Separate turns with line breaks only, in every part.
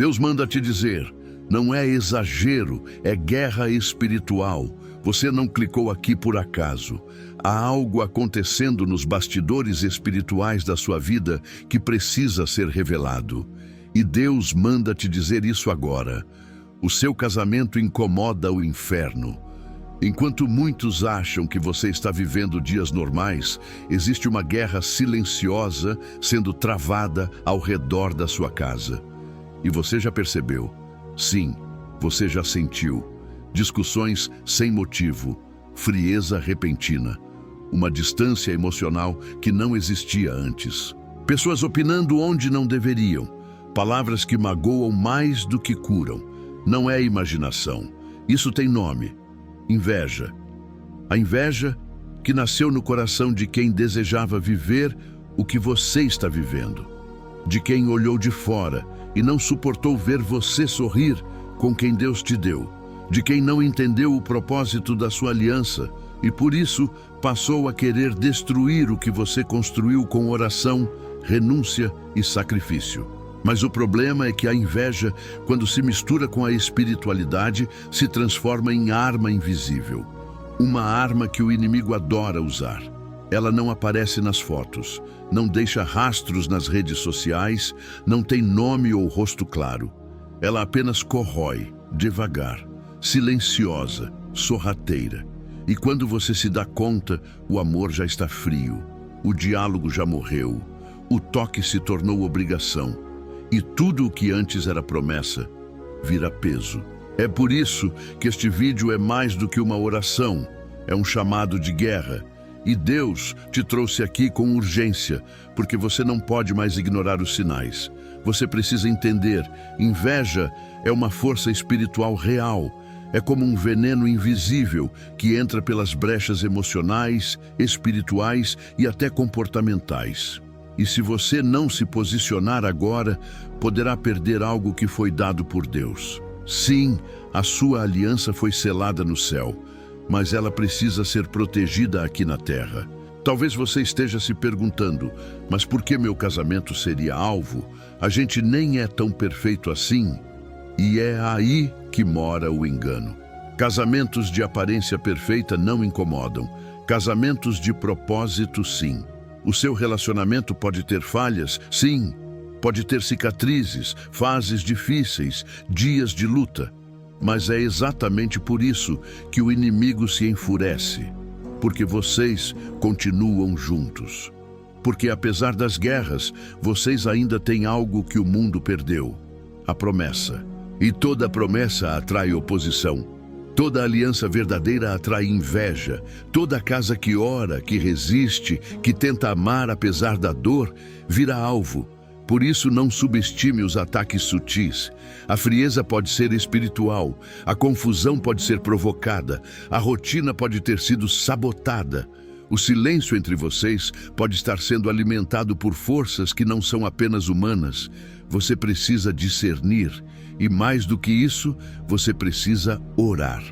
Deus manda te dizer, não é exagero, é guerra espiritual. Você não clicou aqui por acaso. Há algo acontecendo nos bastidores espirituais da sua vida que precisa ser revelado. E Deus manda te dizer isso agora. O seu casamento incomoda o inferno. Enquanto muitos acham que você está vivendo dias normais, existe uma guerra silenciosa sendo travada ao redor da sua casa. E você já percebeu? Sim, você já sentiu. Discussões sem motivo, frieza repentina, uma distância emocional que não existia antes. Pessoas opinando onde não deveriam, palavras que magoam mais do que curam. Não é imaginação, isso tem nome: inveja. A inveja que nasceu no coração de quem desejava viver o que você está vivendo, de quem olhou de fora e não suportou ver você sorrir com quem Deus te deu, de quem não entendeu o propósito da sua aliança e por isso passou a querer destruir o que você construiu com oração, renúncia e sacrifício. Mas o problema é que a inveja, quando se mistura com a espiritualidade, se transforma em arma invisível. Uma arma que o inimigo adora usar. Ela não aparece nas fotos, não deixa rastros nas redes sociais, não tem nome ou rosto claro. Ela apenas corrói, devagar, silenciosa, sorrateira. E quando você se dá conta, o amor já está frio, o diálogo já morreu, o toque se tornou obrigação. E tudo o que antes era promessa, vira peso. É por isso que este vídeo é mais do que uma oração, é um chamado de guerra. E Deus te trouxe aqui com urgência, porque você não pode mais ignorar os sinais. Você precisa entender, inveja é uma força espiritual real. É como um veneno invisível que entra pelas brechas emocionais, espirituais e até comportamentais. E se você não se posicionar agora, poderá perder algo que foi dado por Deus. Sim, a sua aliança foi selada no céu, mas ela precisa ser protegida aqui na terra. Talvez você esteja se perguntando, mas por que meu casamento seria alvo? A gente nem é tão perfeito assim. E é aí que mora o engano. Casamentos de aparência perfeita não incomodam. Casamentos de propósito, sim. O seu relacionamento pode ter falhas, sim. Pode ter cicatrizes, fases difíceis, dias de luta. Mas é exatamente por isso que o inimigo se enfurece. Porque vocês continuam juntos. Porque apesar das guerras, vocês ainda têm algo que o mundo perdeu: a promessa. E toda promessa atrai oposição. Toda aliança verdadeira atrai inveja. Toda casa que ora, que resiste, que tenta amar apesar da dor, vira alvo. Por isso, não subestime os ataques sutis. A frieza pode ser espiritual, a confusão pode ser provocada, a rotina pode ter sido sabotada. O silêncio entre vocês pode estar sendo alimentado por forças que não são apenas humanas. Você precisa discernir e, mais do que isso, você precisa orar.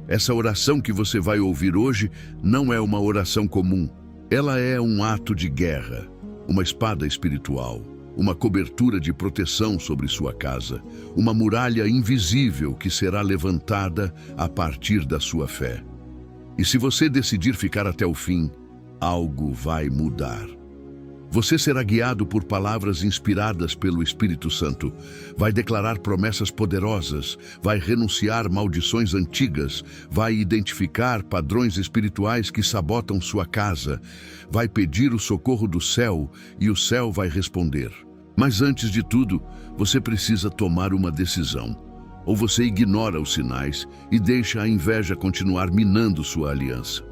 Essa oração que você vai ouvir hoje não é uma oração comum. Ela é um ato de guerra, uma espada espiritual. Uma cobertura de proteção sobre sua casa, uma muralha invisível que será levantada a partir da sua fé. E se você decidir ficar até o fim, algo vai mudar. Você será guiado por palavras inspiradas pelo Espírito Santo, vai declarar promessas poderosas, vai renunciar maldições antigas, vai identificar padrões espirituais que sabotam sua casa, vai pedir o socorro do céu e o céu vai responder. Mas antes de tudo, você precisa tomar uma decisão. Ou você ignora os sinais e deixa a inveja continuar minando sua aliança.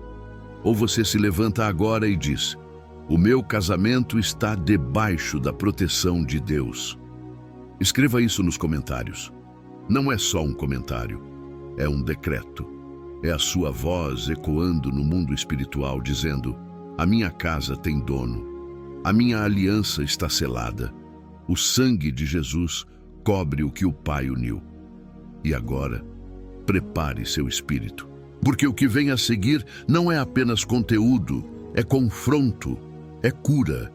Ou você se levanta agora e diz: o meu casamento está debaixo da proteção de Deus. Escreva isso nos comentários. Não é só um comentário, é um decreto. É a sua voz ecoando no mundo espiritual dizendo: a minha casa tem dono, a minha aliança está selada. O sangue de Jesus cobre o que o Pai uniu. E agora, prepare seu espírito. Porque o que vem a seguir não é apenas conteúdo, é confronto, é cura,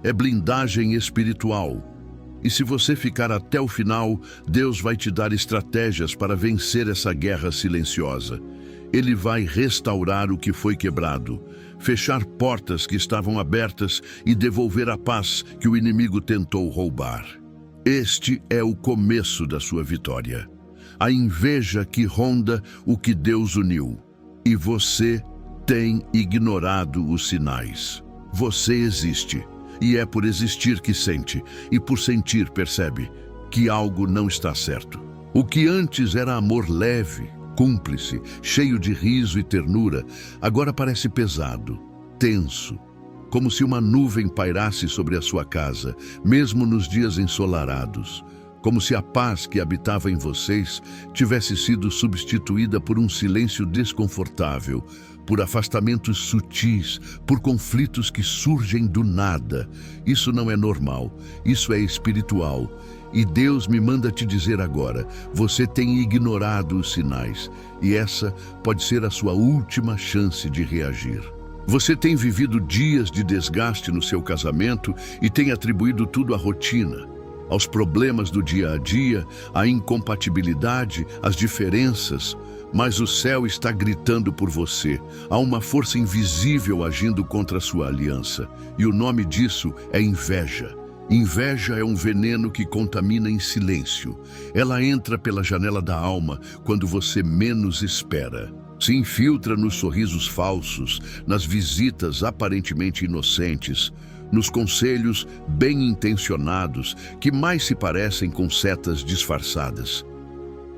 é blindagem espiritual. E se você ficar até o final, Deus vai te dar estratégias para vencer essa guerra silenciosa. Ele vai restaurar o que foi quebrado, fechar portas que estavam abertas e devolver a paz que o inimigo tentou roubar. Este é o começo da sua vitória. A inveja que ronda o que Deus uniu. E você tem ignorado os sinais. Você existe. E é por existir que sente, e por sentir percebe que algo não está certo. O que antes era amor leve, cúmplice, cheio de riso e ternura, agora parece pesado, tenso, como se uma nuvem pairasse sobre a sua casa, mesmo nos dias ensolarados, como se a paz que habitava em vocês tivesse sido substituída por um silêncio desconfortável, por afastamentos sutis, por conflitos que surgem do nada. Isso não é normal, isso é espiritual. E Deus me manda te dizer agora, você tem ignorado os sinais, e essa pode ser a sua última chance de reagir. Você tem vivido dias de desgaste no seu casamento e tem atribuído tudo à rotina, aos problemas do dia a dia, à incompatibilidade, às diferenças. Mas o céu está gritando por você. Há uma força invisível agindo contra a sua aliança. E o nome disso é inveja. Inveja é um veneno que contamina em silêncio. Ela entra pela janela da alma quando você menos espera. Se infiltra nos sorrisos falsos, nas visitas aparentemente inocentes, nos conselhos bem intencionados que mais se parecem com setas disfarçadas.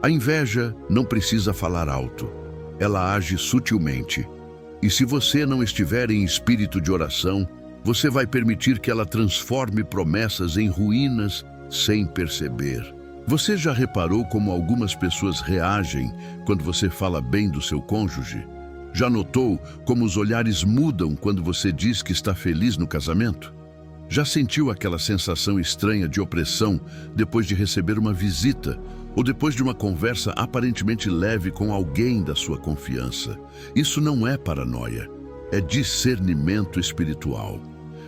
A inveja não precisa falar alto. Ela age sutilmente. E se você não estiver em espírito de oração, você vai permitir que ela transforme promessas em ruínas sem perceber. Você já reparou como algumas pessoas reagem quando você fala bem do seu cônjuge? Já notou como os olhares mudam quando você diz que está feliz no casamento? Já sentiu aquela sensação estranha de opressão depois de receber uma visita ou depois de uma conversa aparentemente leve com alguém da sua confiança? Isso não é paranoia, é discernimento espiritual.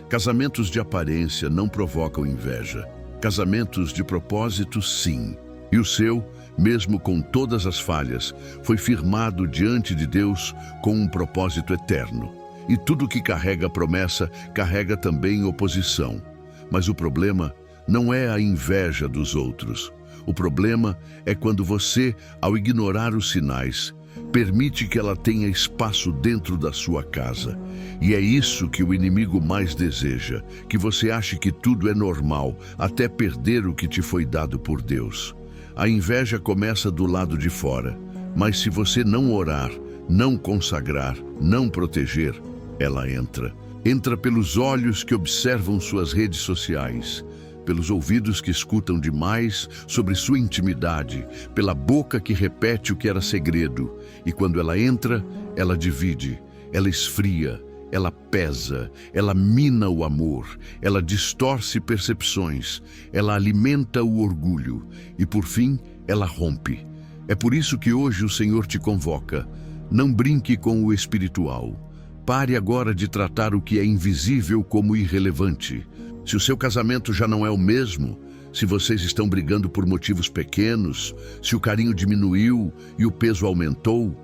Casamentos de aparência não provocam inveja. Casamentos de propósito, sim. E o seu, mesmo com todas as falhas, foi firmado diante de Deus com um propósito eterno. E tudo que carrega promessa, carrega também oposição. Mas o problema não é a inveja dos outros. O problema é quando você, ao ignorar os sinais, permite que ela tenha espaço dentro da sua casa. E é isso que o inimigo mais deseja, que você ache que tudo é normal, até perder o que te foi dado por Deus. A inveja começa do lado de fora, mas se você não orar, não consagrar, não proteger, ela entra. Entra pelos olhos que observam suas redes sociais, pelos ouvidos que escutam demais sobre sua intimidade, pela boca que repete o que era segredo. E quando ela entra, ela divide, ela esfria, ela pesa, ela mina o amor, ela distorce percepções, ela alimenta o orgulho e, por fim, ela rompe. É por isso que hoje o Senhor te convoca. Não brinque com o espiritual. Pare agora de tratar o que é invisível como irrelevante. Se o seu casamento já não é o mesmo, se vocês estão brigando por motivos pequenos, se o carinho diminuiu e o peso aumentou,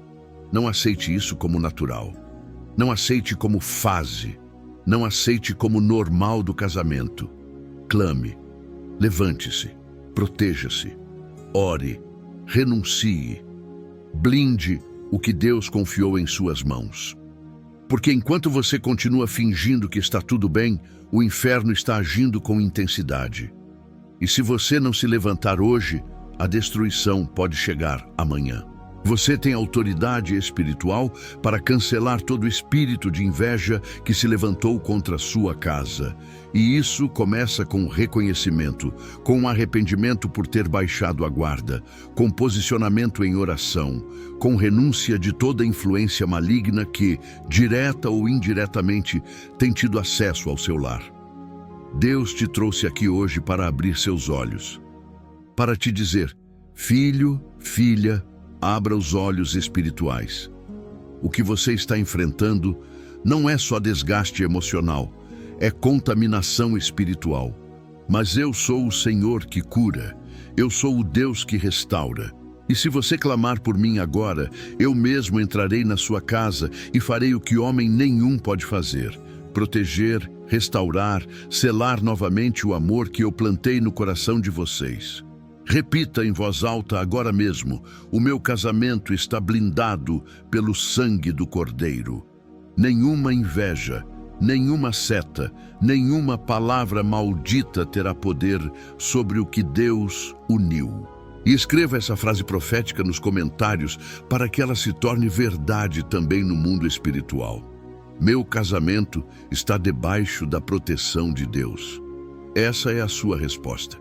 não aceite isso como natural. Não aceite como fase. Não aceite como normal do casamento. Clame, levante-se, proteja-se, ore, renuncie, blinde o que Deus confiou em suas mãos. Porque enquanto você continua fingindo que está tudo bem, o inferno está agindo com intensidade. E se você não se levantar hoje, a destruição pode chegar amanhã. Você tem autoridade espiritual para cancelar todo espírito de inveja que se levantou contra a sua casa. E isso começa com reconhecimento, com arrependimento por ter baixado a guarda, com posicionamento em oração, com renúncia de toda influência maligna que, direta ou indiretamente, tem tido acesso ao seu lar. Deus te trouxe aqui hoje para abrir seus olhos, para te dizer, filho, filha, abra os olhos espirituais. O que você está enfrentando não é só desgaste emocional, é contaminação espiritual. Mas eu sou o Senhor que cura, eu sou o Deus que restaura. E se você clamar por mim agora, eu mesmo entrarei na sua casa e farei o que homem nenhum pode fazer: proteger, restaurar, selar novamente o amor que eu plantei no coração de vocês. Repita em voz alta agora mesmo: o meu casamento está blindado pelo sangue do Cordeiro. Nenhuma inveja, nenhuma seta, nenhuma palavra maldita terá poder sobre o que Deus uniu. E escreva essa frase profética nos comentários para que ela se torne verdade também no mundo espiritual. Meu casamento está debaixo da proteção de Deus. Essa é a sua resposta.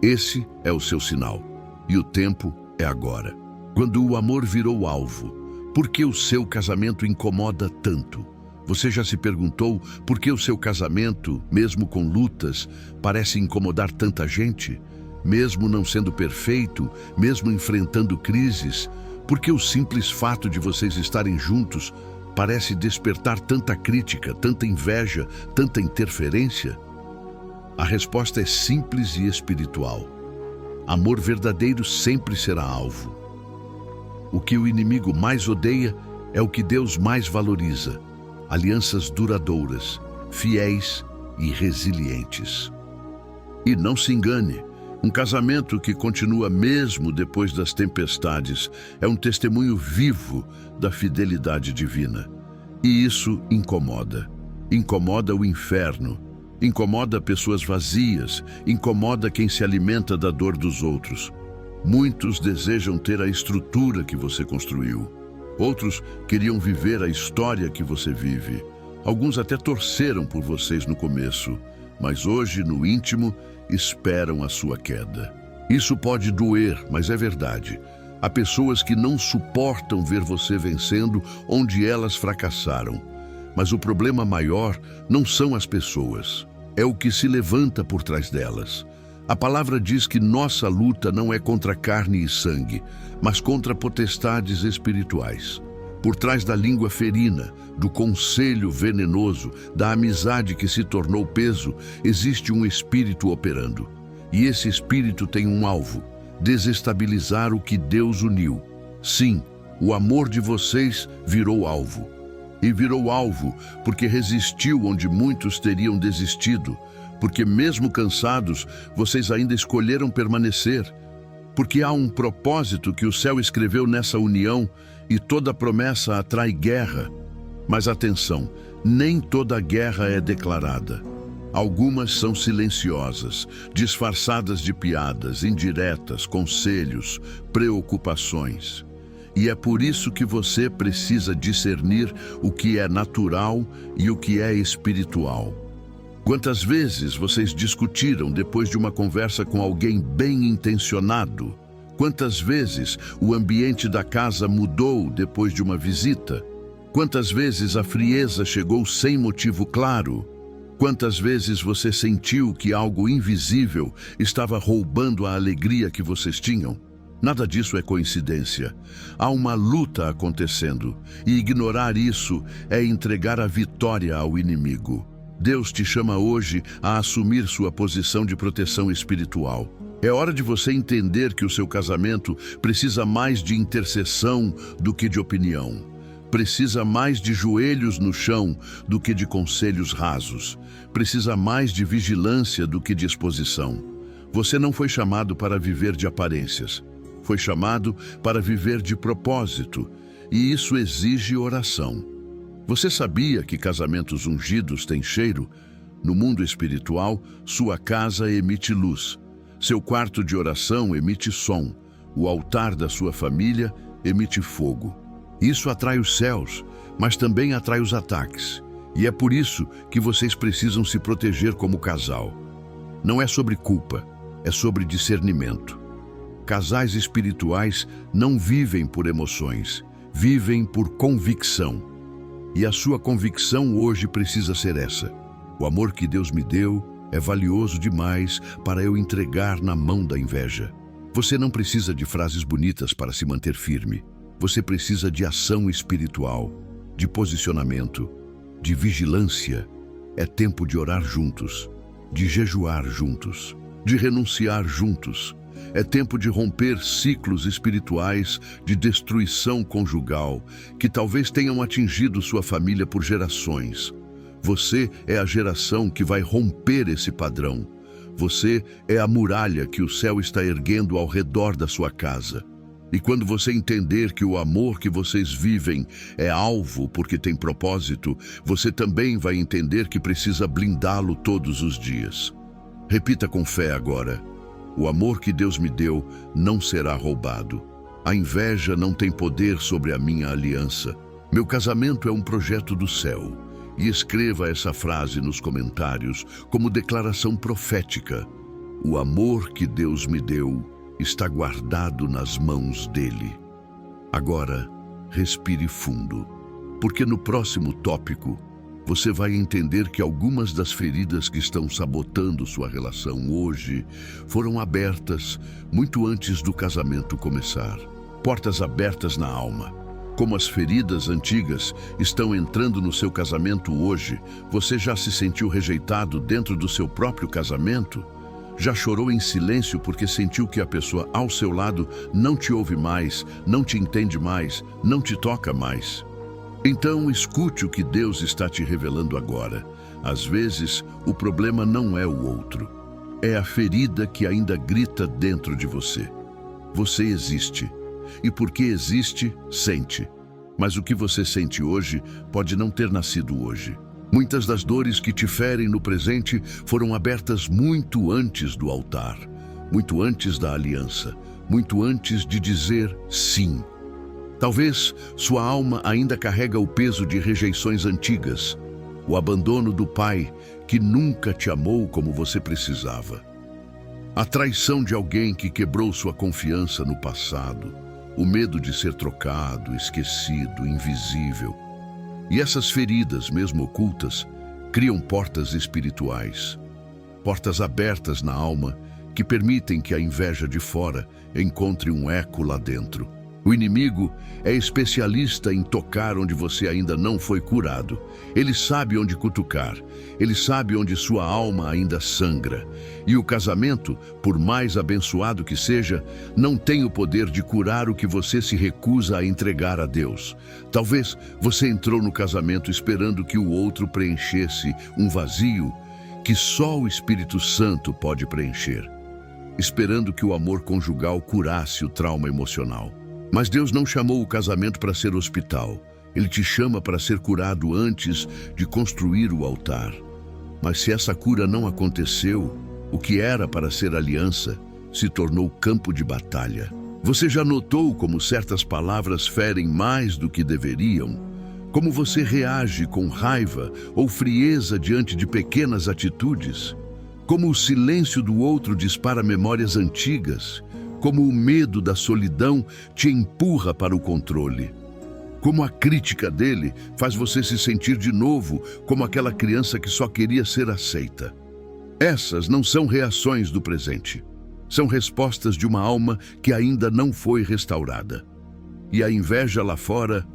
Esse é o seu sinal. E o tempo é agora. Quando o amor virou alvo, por que o seu casamento incomoda tanto? Você já se perguntou por que o seu casamento, mesmo com lutas, parece incomodar tanta gente? Mesmo não sendo perfeito, mesmo enfrentando crises, por que o simples fato de vocês estarem juntos parece despertar tanta crítica, tanta inveja, tanta interferência? A resposta é simples e espiritual. Amor verdadeiro sempre será alvo. O que o inimigo mais odeia é o que Deus mais valoriza: alianças duradouras, fiéis e resilientes. E não se engane, um casamento que continua mesmo depois das tempestades é um testemunho vivo da fidelidade divina. E isso incomoda. Incomoda o inferno, incomoda pessoas vazias, incomoda quem se alimenta da dor dos outros. Muitos desejam ter a estrutura que você construiu. Outros queriam viver a história que você vive. Alguns até torceram por vocês no começo, mas hoje, no íntimo, esperam a sua queda. Isso pode doer, mas é verdade. Há pessoas que não suportam ver você vencendo onde elas fracassaram. Mas o problema maior não são as pessoas, é o que se levanta por trás delas. A palavra diz que nossa luta não é contra carne e sangue, mas contra potestades espirituais. Por trás da língua ferina, do conselho venenoso, da amizade que se tornou peso, existe um espírito operando. E esse espírito tem um alvo: desestabilizar o que Deus uniu. Sim, o amor de vocês virou alvo. E virou alvo porque resistiu onde muitos teriam desistido, porque mesmo cansados, vocês ainda escolheram permanecer. Porque há um propósito que o céu escreveu nessa união, e toda promessa atrai guerra. Mas atenção, nem toda guerra é declarada. Algumas são silenciosas, disfarçadas de piadas, indiretas, conselhos, preocupações. E é por isso que você precisa discernir o que é natural e o que é espiritual. Quantas vezes vocês discutiram depois de uma conversa com alguém bem intencionado? Quantas vezes o ambiente da casa mudou depois de uma visita? Quantas vezes a frieza chegou sem motivo claro? Quantas vezes você sentiu que algo invisível estava roubando a alegria que vocês tinham? Nada disso é coincidência. Há uma luta acontecendo, e ignorar isso é entregar a vitória ao inimigo. Deus te chama hoje a assumir sua posição de proteção espiritual. É hora de você entender que o seu casamento precisa mais de intercessão do que de opinião. Precisa mais de joelhos no chão do que de conselhos rasos. Precisa mais de vigilância do que de exposição. Você não foi chamado para viver de aparências. Foi chamado para viver de propósito, e isso exige oração. Você sabia que casamentos ungidos têm cheiro? No mundo espiritual, sua casa emite luz. Seu quarto de oração emite som. O altar da sua família emite fogo. Isso atrai os céus, mas também atrai os ataques. E é por isso que vocês precisam se proteger como casal. Não é sobre culpa, é sobre discernimento. Casais espirituais não vivem por emoções, vivem por convicção. E a sua convicção hoje precisa ser essa: o amor que Deus me deu é valioso demais para eu entregar na mão da inveja. Você não precisa de frases bonitas para se manter firme. Você precisa de ação espiritual, de posicionamento, de vigilância. É tempo de orar juntos. de jejuar juntos, de renunciar juntos. É tempo de romper ciclos espirituais de destruição conjugal que talvez tenham atingido sua família por gerações. Você é a geração que vai romper esse padrão. Você é a muralha que o céu está erguendo ao redor da sua casa. E quando você entender que o amor que vocês vivem é alvo porque tem propósito, você também vai entender que precisa blindá-lo todos os dias. Repita com fé agora: o amor que Deus me deu não será roubado. A inveja não tem poder sobre a minha aliança. Meu casamento é um projeto do céu. E escreva essa frase nos comentários como declaração profética. O amor que Deus me deu está guardado nas mãos dele. Agora, respire fundo, porque no próximo tópico, você vai entender que algumas das feridas que estão sabotando sua relação hoje foram abertas muito antes do casamento começar. Portas abertas na alma. Como as feridas antigas estão entrando no seu casamento hoje, você já se sentiu rejeitado dentro do seu próprio casamento? Já chorou em silêncio porque sentiu que a pessoa ao seu lado não te ouve mais, não te entende mais, não te toca mais? Então escute o que Deus está te revelando agora. Às vezes, o problema não é o outro. É a ferida que ainda grita dentro de você. Você existe. E porque existe, sente. Mas o que você sente hoje pode não ter nascido hoje. Muitas das dores que te ferem no presente foram abertas muito antes do altar, muito antes da aliança, muito antes de dizer sim. Talvez sua alma ainda carrega o peso de rejeições antigas, o abandono do pai que nunca te amou como você precisava, a traição de alguém que quebrou sua confiança no passado, o medo de ser trocado, esquecido, invisível. E essas feridas, mesmo ocultas, criam portas espirituais, portas abertas na alma que permitem que a inveja de fora encontre um eco lá dentro. O inimigo é especialista em tocar onde você ainda não foi curado. Ele sabe onde cutucar, ele sabe onde sua alma ainda sangra. E o casamento, por mais abençoado que seja, não tem o poder de curar o que você se recusa a entregar a Deus. Talvez você entrou no casamento esperando que o outro preenchesse um vazio que só o Espírito Santo pode preencher, esperando que o amor conjugal curasse o trauma emocional. Mas Deus não chamou o casamento para ser hospital. Ele te chama para ser curado antes de construir o altar. Mas se essa cura não aconteceu, o que era para ser aliança se tornou campo de batalha. Você já notou como certas palavras ferem mais do que deveriam? Como você reage com raiva ou frieza diante de pequenas atitudes? Como o silêncio do outro dispara memórias antigas? Como o medo da solidão te empurra para o controle? Como a crítica dele faz você se sentir de novo como aquela criança que só queria ser aceita? Essas não são reações do presente. São respostas de uma alma que ainda não foi restaurada. E a inveja lá fora,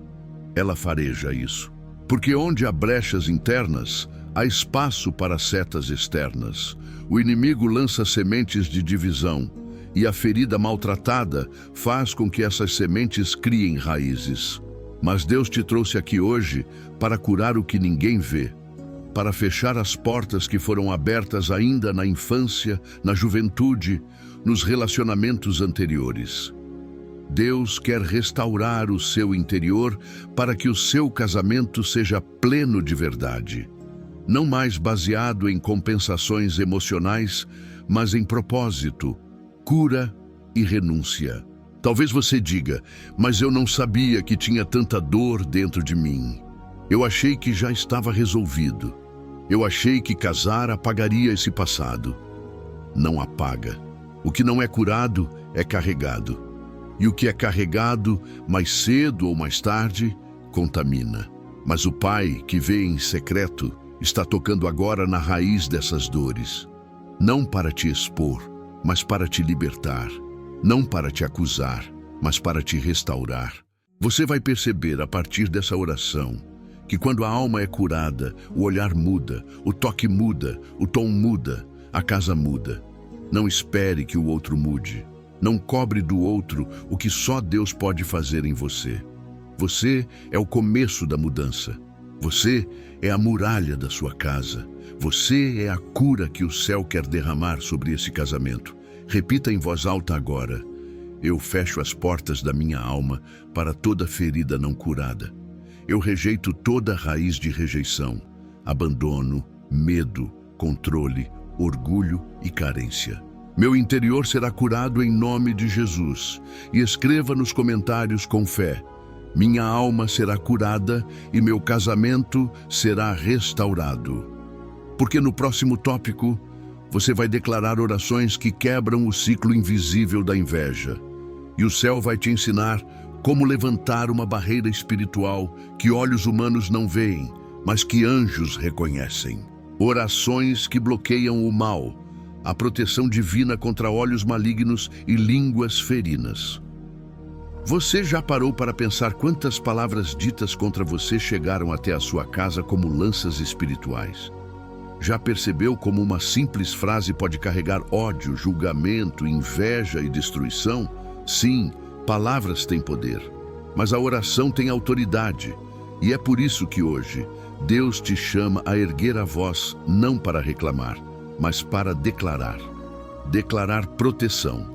ela fareja isso. Porque onde há brechas internas, há espaço para setas externas. O inimigo lança sementes de divisão. E a ferida maltratada faz com que essas sementes criem raízes. Mas Deus te trouxe aqui hoje para curar o que ninguém vê, para fechar as portas que foram abertas ainda na infância, na juventude, nos relacionamentos anteriores. Deus quer restaurar o seu interior para que o seu casamento seja pleno de verdade. Não mais baseado em compensações emocionais, mas em propósito, cura e renúncia. Talvez você diga, mas eu não sabia que tinha tanta dor dentro de mim. Eu achei que já estava resolvido. Eu achei que casar apagaria esse passado. Não apaga. O que não é curado é carregado. E o que é carregado, mais cedo ou mais tarde, contamina. Mas o Pai, que vê em secreto, está tocando agora na raiz dessas dores. Não para te expor, mas para te libertar. Não para te acusar, mas para te restaurar. Você vai perceber a partir dessa oração que quando a alma é curada, o olhar muda, o toque muda, o tom muda, a casa muda. Não espere que o outro mude. Não cobre do outro o que só Deus pode fazer em você. Você é o começo da mudança. Você é a muralha da sua casa. Você é a cura que o céu quer derramar sobre esse casamento. Repita em voz alta agora: eu fecho as portas da minha alma para toda ferida não curada. Eu rejeito toda raiz de rejeição, abandono, medo, controle, orgulho e carência. Meu interior será curado em nome de Jesus. E escreva nos comentários com fé: minha alma será curada e meu casamento será restaurado. Porque no próximo tópico, você vai declarar orações que quebram o ciclo invisível da inveja. E o céu vai te ensinar como levantar uma barreira espiritual que olhos humanos não veem, mas que anjos reconhecem. Orações que bloqueiam o mal, a proteção divina contra olhos malignos e línguas ferinas. Você já parou para pensar quantas palavras ditas contra você chegaram até a sua casa como lanças espirituais? Já percebeu como uma simples frase pode carregar ódio, julgamento, inveja e destruição? Sim, palavras têm poder, mas a oração tem autoridade. E é por isso que hoje Deus te chama a erguer a voz, não para reclamar, mas para declarar. Declarar proteção,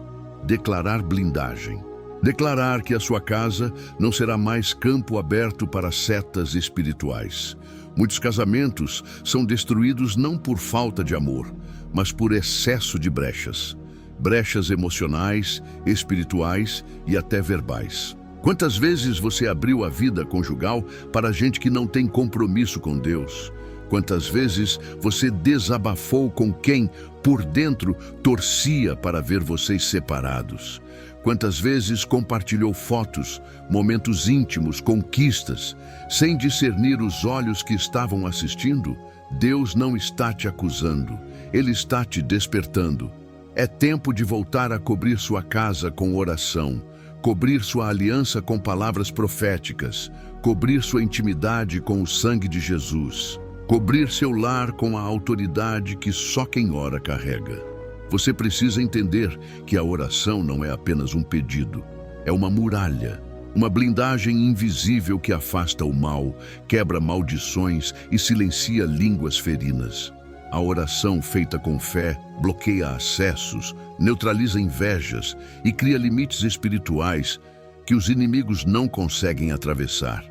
declarar blindagem. Declarar que a sua casa não será mais campo aberto para setas espirituais. Muitos casamentos são destruídos não por falta de amor, mas por excesso de brechas. Brechas emocionais, espirituais e até verbais. Quantas vezes você abriu a vida conjugal para gente que não tem compromisso com Deus? Quantas vezes você desabafou com quem, por dentro, torcia para ver vocês separados? Quantas vezes compartilhou fotos, momentos íntimos, conquistas, sem discernir os olhos que estavam assistindo? Deus não está te acusando, Ele está te despertando. É tempo de voltar a cobrir sua casa com oração, cobrir sua aliança com palavras proféticas, cobrir sua intimidade com o sangue de Jesus, cobrir seu lar com a autoridade que só quem ora carrega. Você precisa entender que a oração não é apenas um pedido, é uma muralha, uma blindagem invisível que afasta o mal, quebra maldições e silencia línguas ferinas. A oração feita com fé bloqueia acessos, neutraliza invejas e cria limites espirituais que os inimigos não conseguem atravessar.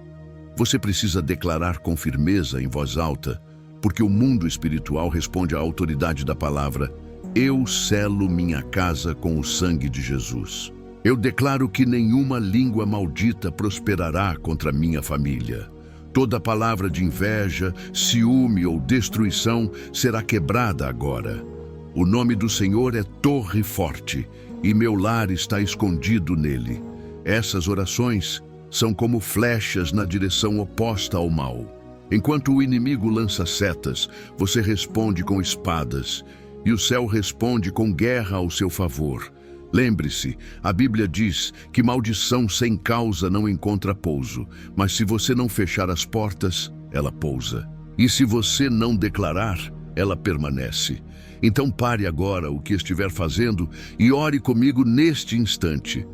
Você precisa declarar com firmeza em voz alta, porque o mundo espiritual responde à autoridade da palavra: eu selo minha casa com o sangue de Jesus. Eu declaro que nenhuma língua maldita prosperará contra minha família. Toda palavra de inveja, ciúme ou destruição será quebrada agora. O nome do Senhor é torre forte, e meu lar está escondido nele. Essas orações são como flechas na direção oposta ao mal. Enquanto o inimigo lança setas, você responde com espadas, e o céu responde com guerra ao seu favor. Lembre-se, a Bíblia diz que maldição sem causa não encontra pouso, mas se você não fechar as portas, ela pousa. E se você não declarar, ela permanece. Então pare agora o que estiver fazendo e ore comigo neste instante.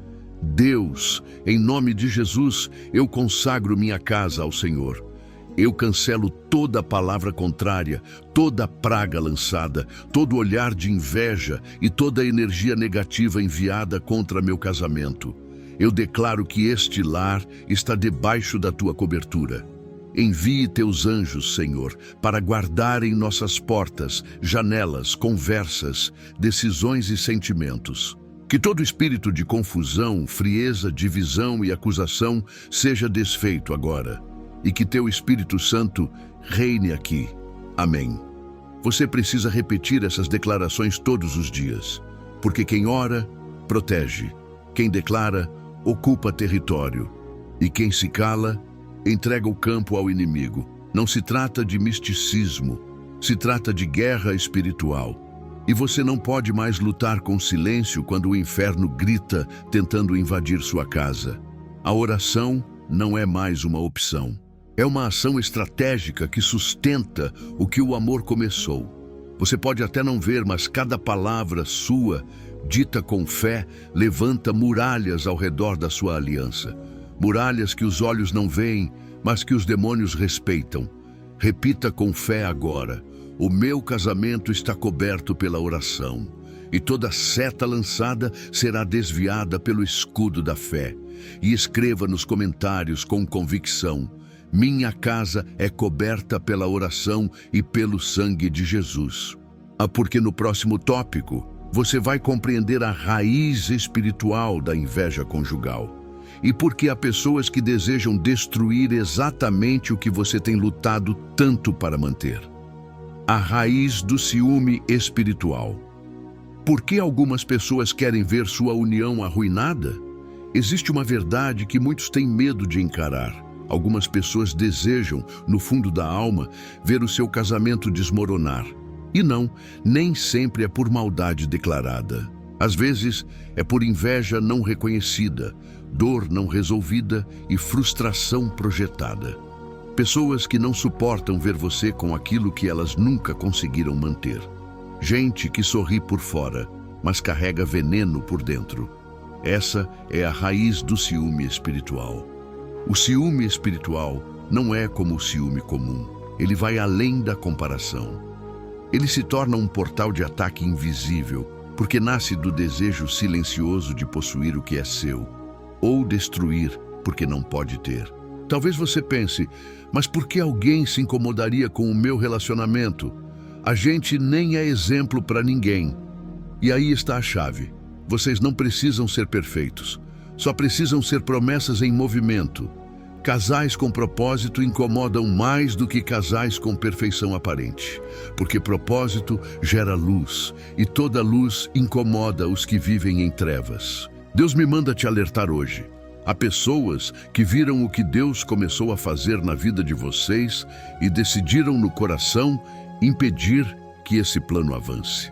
Deus, em nome de Jesus, eu consagro minha casa ao Senhor. Eu cancelo toda palavra contrária, toda praga lançada, todo olhar de inveja e toda energia negativa enviada contra meu casamento. Eu declaro que este lar está debaixo da tua cobertura. Envie teus anjos, Senhor, para guardarem nossas portas, janelas, conversas, decisões e sentimentos. Que todo espírito de confusão, frieza, divisão e acusação seja desfeito agora. E que teu Espírito Santo reine aqui. Amém. Você precisa repetir essas declarações todos os dias, porque quem ora, protege. Quem declara, ocupa território. E quem se cala, entrega o campo ao inimigo. Não se trata de misticismo, se trata de guerra espiritual. E você não pode mais lutar com silêncio quando o inferno grita tentando invadir sua casa. A oração não é mais uma opção. É uma ação estratégica que sustenta o que o amor começou. Você pode até não ver, mas cada palavra sua, dita com fé, levanta muralhas ao redor da sua aliança. Muralhas que os olhos não veem, mas que os demônios respeitam. Repita com fé agora: o meu casamento está coberto pela oração, e toda seta lançada será desviada pelo escudo da fé. E escreva nos comentários com convicção: minha casa é coberta pela oração e pelo sangue de Jesus. Porque no próximo tópico, você vai compreender a raiz espiritual da inveja conjugal. E porque há pessoas que desejam destruir exatamente o que você tem lutado tanto para manter. A raiz do ciúme espiritual. Por que algumas pessoas querem ver sua união arruinada? Existe uma verdade que muitos têm medo de encarar. Algumas pessoas desejam, no fundo da alma, ver o seu casamento desmoronar. E não, nem sempre é por maldade declarada. Às vezes, é por inveja não reconhecida, dor não resolvida e frustração projetada. Pessoas que não suportam ver você com aquilo que elas nunca conseguiram manter. Gente que sorri por fora, mas carrega veneno por dentro. Essa é a raiz do ciúme espiritual. O ciúme espiritual não é como o ciúme comum. Ele vai além da comparação. Ele se torna um portal de ataque invisível, porque nasce do desejo silencioso de possuir o que é seu, ou destruir porque não pode ter. Talvez você pense, mas por que alguém se incomodaria com o meu relacionamento? A gente nem é exemplo para ninguém. E aí está a chave. Vocês não precisam ser perfeitos. Só precisam ser promessas em movimento. Casais com propósito incomodam mais do que casais com perfeição aparente, porque propósito gera luz, e toda luz incomoda os que vivem em trevas. Deus me manda te alertar hoje. Há pessoas que viram o que Deus começou a fazer na vida de vocês e decidiram no coração impedir que esse plano avance.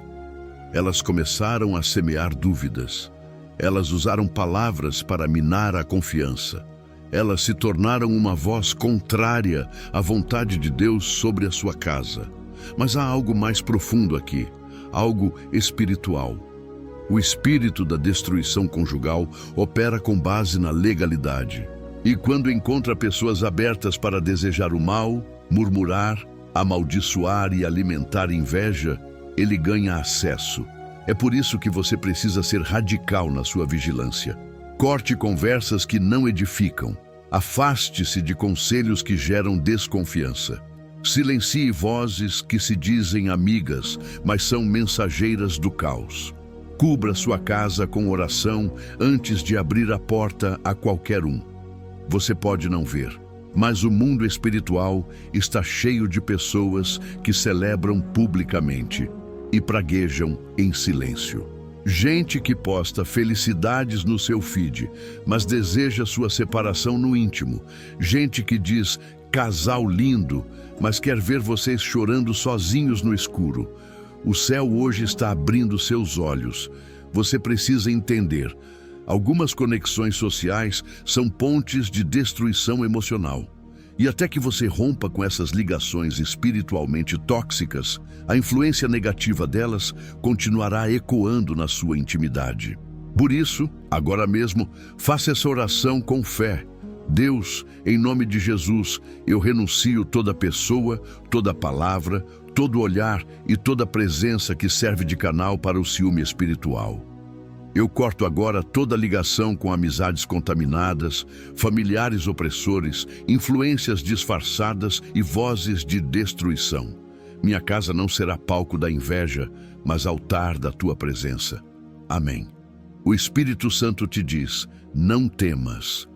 Elas começaram a semear dúvidas. Elas usaram palavras para minar a confiança. Elas se tornaram uma voz contrária à vontade de Deus sobre a sua casa. Mas há algo mais profundo aqui, algo espiritual. O espírito da destruição conjugal opera com base na legalidade. E quando encontra pessoas abertas para desejar o mal, murmurar, amaldiçoar e alimentar inveja, ele ganha acesso. É por isso que você precisa ser radical na sua vigilância. Corte conversas que não edificam. Afaste-se de conselhos que geram desconfiança. Silencie vozes que se dizem amigas, mas são mensageiras do caos. Cubra sua casa com oração antes de abrir a porta a qualquer um. Você pode não ver, mas o mundo espiritual está cheio de pessoas que celebram publicamente e praguejam em silêncio. Gente que posta felicidades no seu feed, mas deseja sua separação no íntimo. Gente que diz casal lindo, mas quer ver vocês chorando sozinhos no escuro. O céu hoje está abrindo seus olhos. Você precisa entender. Algumas conexões sociais são pontes de destruição emocional. E até que você rompa com essas ligações espiritualmente tóxicas, a influência negativa delas continuará ecoando na sua intimidade. Por isso, agora mesmo, faça essa oração com fé. Deus, em nome de Jesus, eu renuncio toda pessoa, toda palavra, todo olhar e toda presença que serve de canal para o ciúme espiritual. Eu corto agora toda ligação com amizades contaminadas, familiares opressores, influências disfarçadas e vozes de destruição. Minha casa não será palco da inveja, mas altar da tua presença. Amém. O Espírito Santo te diz: não temas.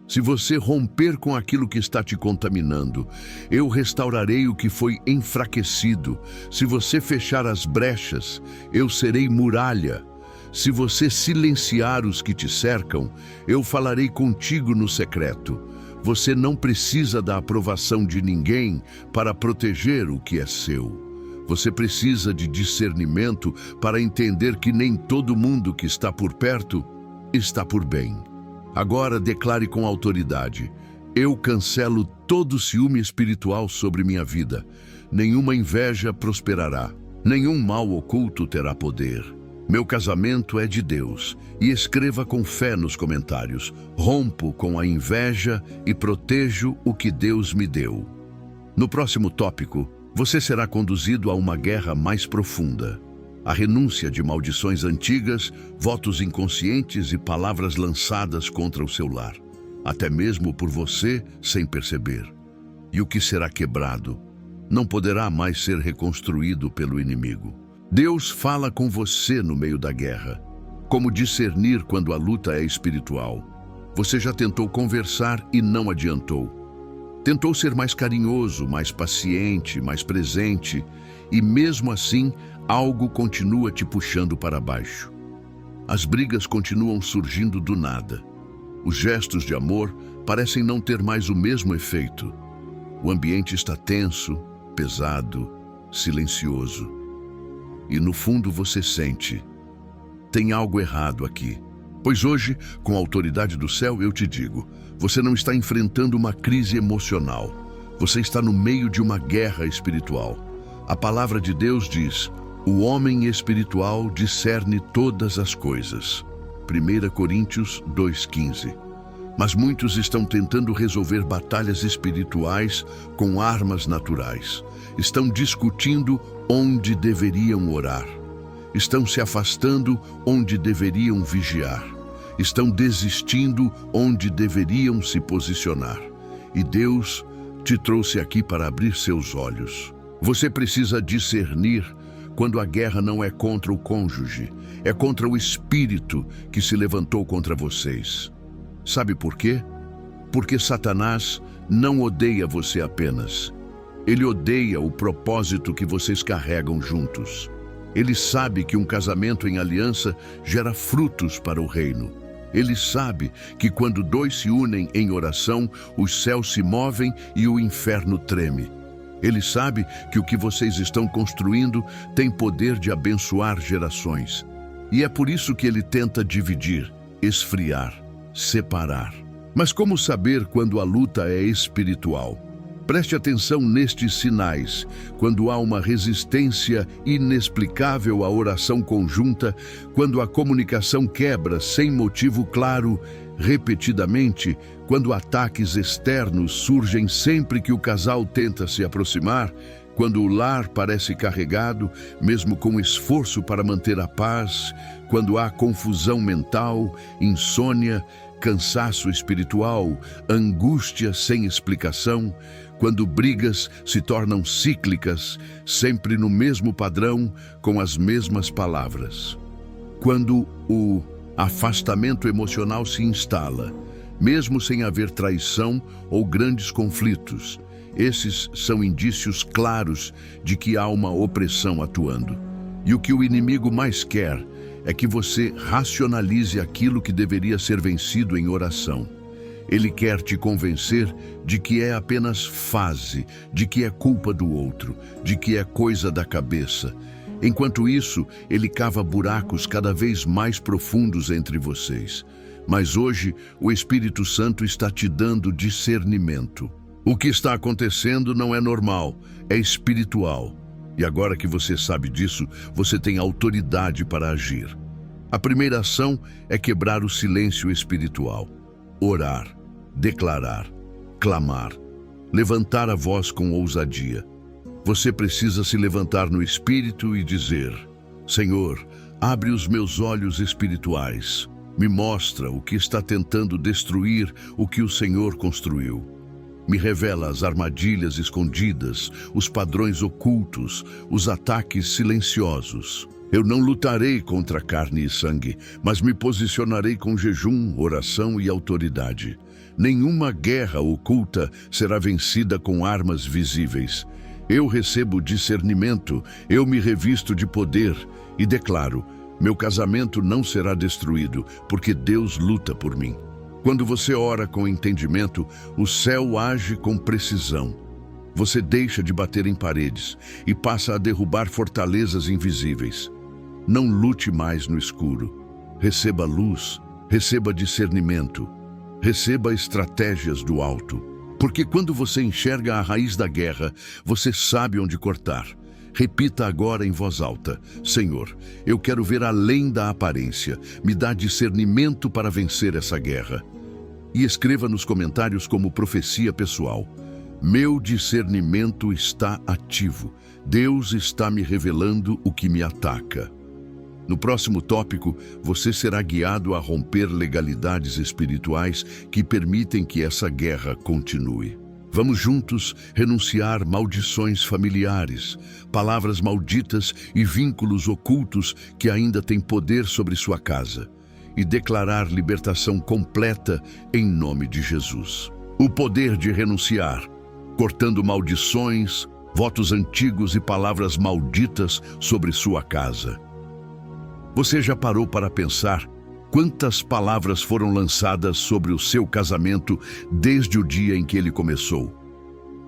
Se você romper com aquilo que está te contaminando, eu restaurarei o que foi enfraquecido. Se você fechar as brechas, eu serei muralha. Se você silenciar os que te cercam, eu falarei contigo no secreto. Você não precisa da aprovação de ninguém para proteger o que é seu. Você precisa de discernimento para entender que nem todo mundo que está por perto está por bem. Agora declare com autoridade: Eu cancelo todo ciúme espiritual sobre minha vida. Nenhuma inveja prosperará. Nenhum mal oculto terá poder. Meu casamento é de Deus. E escreva com fé nos comentários: rompo com a inveja e protejo o que Deus me deu. No próximo tópico, você será conduzido a uma guerra mais profunda. A renúncia de maldições antigas, votos inconscientes e palavras lançadas contra o seu lar, até mesmo por você sem perceber. E o que será quebrado não poderá mais ser reconstruído pelo inimigo. Deus fala com você no meio da guerra. Como discernir quando a luta é espiritual? Você já tentou conversar e não adiantou. Tentou ser mais carinhoso, mais paciente, mais presente, e mesmo assim, algo continua te puxando para baixo. As brigas continuam surgindo do nada. Os gestos de amor parecem não ter mais o mesmo efeito. O ambiente está tenso, pesado, silencioso. E no fundo você sente: tem algo errado aqui. Pois hoje, com a autoridade do céu, eu te digo: você não está enfrentando uma crise emocional. Você está no meio de uma guerra espiritual. A palavra de Deus diz: o homem espiritual discerne todas as coisas. 1 Coríntios 2,15. Mas muitos estão tentando resolver batalhas espirituais com armas naturais. Estão discutindo onde deveriam orar. Estão se afastando onde deveriam vigiar. Estão desistindo onde deveriam se posicionar. E Deus te trouxe aqui para abrir seus olhos. Você precisa discernir quando a guerra não é contra o cônjuge, é contra o espírito que se levantou contra vocês. Sabe por quê? Porque Satanás não odeia você apenas. Ele odeia o propósito que vocês carregam juntos. Ele sabe que um casamento em aliança gera frutos para o reino. Ele sabe que quando dois se unem em oração, os céus se movem e o inferno treme. Ele sabe que o que vocês estão construindo tem poder de abençoar gerações. E é por isso que ele tenta dividir, esfriar, separar. Mas como saber quando a luta é espiritual? Preste atenção nestes sinais. Quando há uma resistência inexplicável à oração conjunta, quando a comunicação quebra sem motivo claro, repetidamente, quando ataques externos surgem sempre que o casal tenta se aproximar, quando o lar parece carregado, mesmo com esforço para manter a paz, quando há confusão mental, insônia, cansaço espiritual, angústia sem explicação, quando brigas se tornam cíclicas, sempre no mesmo padrão, com as mesmas palavras. Quando o afastamento emocional se instala, mesmo sem haver traição ou grandes conflitos, esses são indícios claros de que há uma opressão atuando. E o que o inimigo mais quer é que você racionalize aquilo que deveria ser vencido em oração. Ele quer te convencer de que é apenas fase, de que é culpa do outro, de que é coisa da cabeça. Enquanto isso, ele cava buracos cada vez mais profundos entre vocês. Mas hoje, o Espírito Santo está te dando discernimento. O que está acontecendo não é normal, é espiritual. E agora que você sabe disso, você tem autoridade para agir. A primeira ação é quebrar o silêncio espiritual. Orar, declarar, clamar, levantar a voz com ousadia. Você precisa se levantar no espírito e dizer: Senhor, abre os meus olhos espirituais. Me mostra o que está tentando destruir o que o Senhor construiu. Me revela as armadilhas escondidas, os padrões ocultos, os ataques silenciosos. Eu não lutarei contra carne e sangue, mas me posicionarei com jejum, oração e autoridade. Nenhuma guerra oculta será vencida com armas visíveis. Eu recebo discernimento, eu me revisto de poder e declaro: meu casamento não será destruído, porque Deus luta por mim. Quando você ora com entendimento, o céu age com precisão. Você deixa de bater em paredes e passa a derrubar fortalezas invisíveis. Não lute mais no escuro. Receba luz, receba discernimento, receba estratégias do alto. Porque quando você enxerga a raiz da guerra, você sabe onde cortar. Repita agora em voz alta: Senhor, eu quero ver além da aparência. Me dá discernimento para vencer essa guerra. E escreva nos comentários como profecia pessoal: meu discernimento está ativo. Deus está me revelando o que me ataca. No próximo tópico, você será guiado a romper legalidades espirituais que permitem que essa guerra continue. Vamos juntos renunciar maldições familiares, palavras malditas e vínculos ocultos que ainda têm poder sobre sua casa, e declarar libertação completa em nome de Jesus. O poder de renunciar, cortando maldições, votos antigos e palavras malditas sobre sua casa. Você já parou para pensar quantas palavras foram lançadas sobre o seu casamento desde o dia em que ele começou?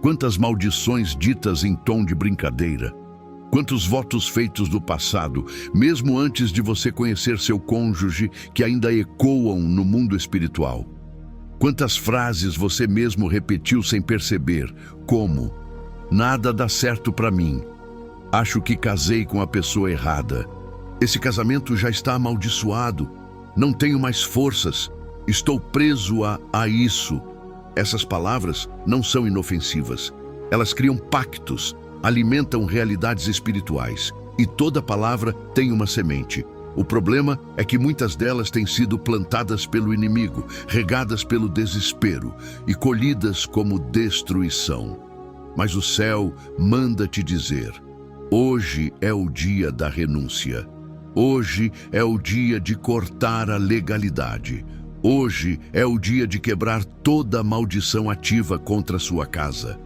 Quantas maldições ditas em tom de brincadeira? Quantos votos feitos no passado, mesmo antes de você conhecer seu cônjuge, que ainda ecoam no mundo espiritual? Quantas frases você mesmo repetiu sem perceber, como: nada dá certo para mim, acho que casei com a pessoa errada, esse casamento já está amaldiçoado, não tenho mais forças, estou preso a isso. Essas palavras não são inofensivas. Elas criam pactos, alimentam realidades espirituais. E toda palavra tem uma semente. O problema é que muitas delas têm sido plantadas pelo inimigo, regadas pelo desespero e colhidas como destruição. Mas o céu manda te dizer: hoje é o dia da renúncia. Hoje é o dia de cortar a legalidade. Hoje é o dia de quebrar toda a maldição ativa contra a sua casa.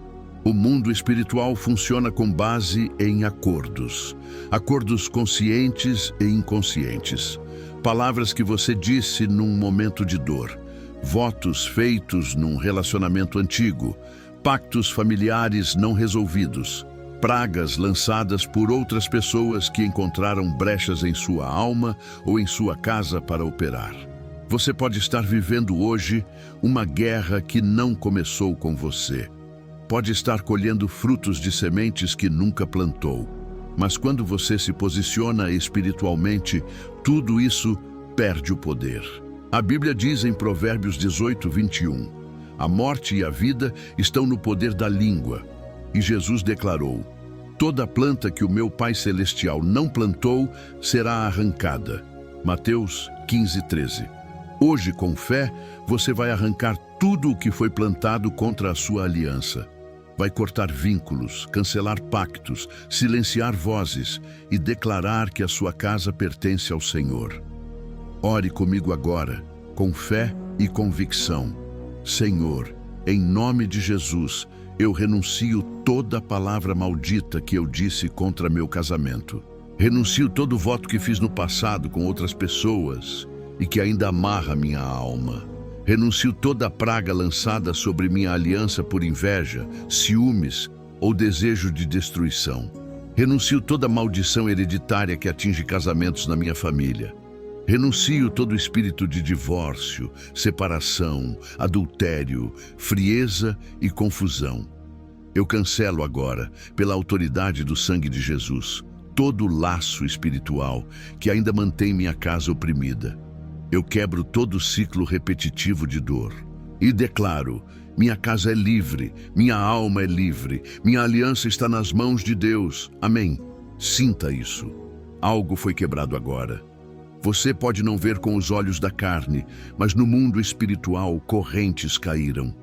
O mundo espiritual funciona com base em acordos. Acordos conscientes e inconscientes. Palavras que você disse num momento de dor. Votos feitos num relacionamento antigo. Pactos familiares não resolvidos. Pragas lançadas por outras pessoas que encontraram brechas em sua alma ou em sua casa para operar. Você pode estar vivendo hoje uma guerra que não começou com você. Pode estar colhendo frutos de sementes que nunca plantou. Mas quando você se posiciona espiritualmente, tudo isso perde o poder. A Bíblia diz em Provérbios 18:21, a morte e a vida estão no poder da língua. E Jesus declarou: toda planta que o meu Pai Celestial não plantou será arrancada. Mateus 15:13. Hoje, com fé, você vai arrancar tudo o que foi plantado contra a sua aliança. Vai cortar vínculos, cancelar pactos, silenciar vozes e declarar que a sua casa pertence ao Senhor. Ore comigo agora, com fé e convicção. Senhor, em nome de Jesus, eu renuncio toda palavra maldita que eu disse contra meu casamento. Renuncio todo voto que fiz no passado com outras pessoas e que ainda amarra minha alma. Renuncio toda praga lançada sobre minha aliança por inveja, ciúmes ou desejo de destruição. Renuncio toda maldição hereditária que atinge casamentos na minha família. Renuncio todo espírito de divórcio, separação, adultério, frieza e confusão. Eu cancelo agora, pela autoridade do sangue de Jesus, todo laço espiritual que ainda mantém minha casa oprimida. Eu quebro todo ciclo repetitivo de dor e declaro: minha casa é livre, minha alma é livre, minha aliança está nas mãos de Deus. Amém. Sinta isso. Algo foi quebrado agora. Você pode não ver com os olhos da carne, mas no mundo espiritual correntes caíram.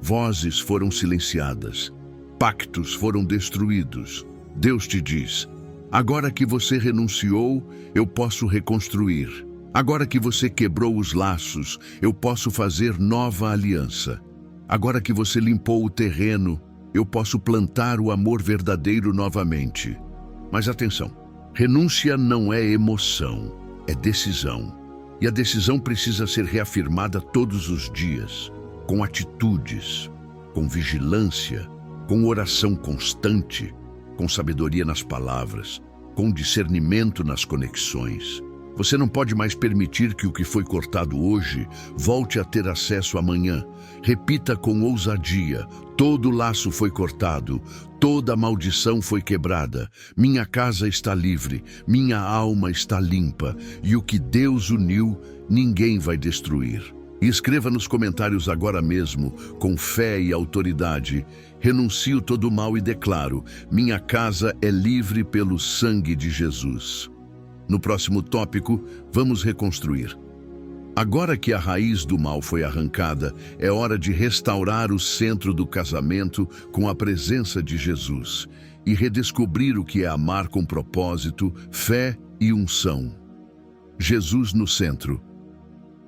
Vozes foram silenciadas. Pactos foram destruídos. Deus te diz: agora que você renunciou, eu posso reconstruir. Agora que você quebrou os laços, eu posso fazer nova aliança. Agora que você limpou o terreno, eu posso plantar o amor verdadeiro novamente. Mas atenção, renúncia não é emoção. É decisão. E a decisão precisa ser reafirmada todos os dias, com atitudes, com vigilância, com oração constante, com sabedoria nas palavras, com discernimento nas conexões. Você não pode mais permitir que o que foi cortado hoje volte a ter acesso amanhã. Repita com ousadia: todo laço foi cortado, toda maldição foi quebrada. Minha casa está livre, minha alma está limpa, e o que Deus uniu, ninguém vai destruir. E escreva nos comentários agora mesmo, com fé e autoridade: renuncio todo o mal e declaro: minha casa é livre pelo sangue de Jesus. No próximo tópico, vamos reconstruir. Agora que a raiz do mal foi arrancada, é hora de restaurar o centro do casamento com a presença de Jesus e redescobrir o que é amar com propósito, fé e unção. Jesus no centro.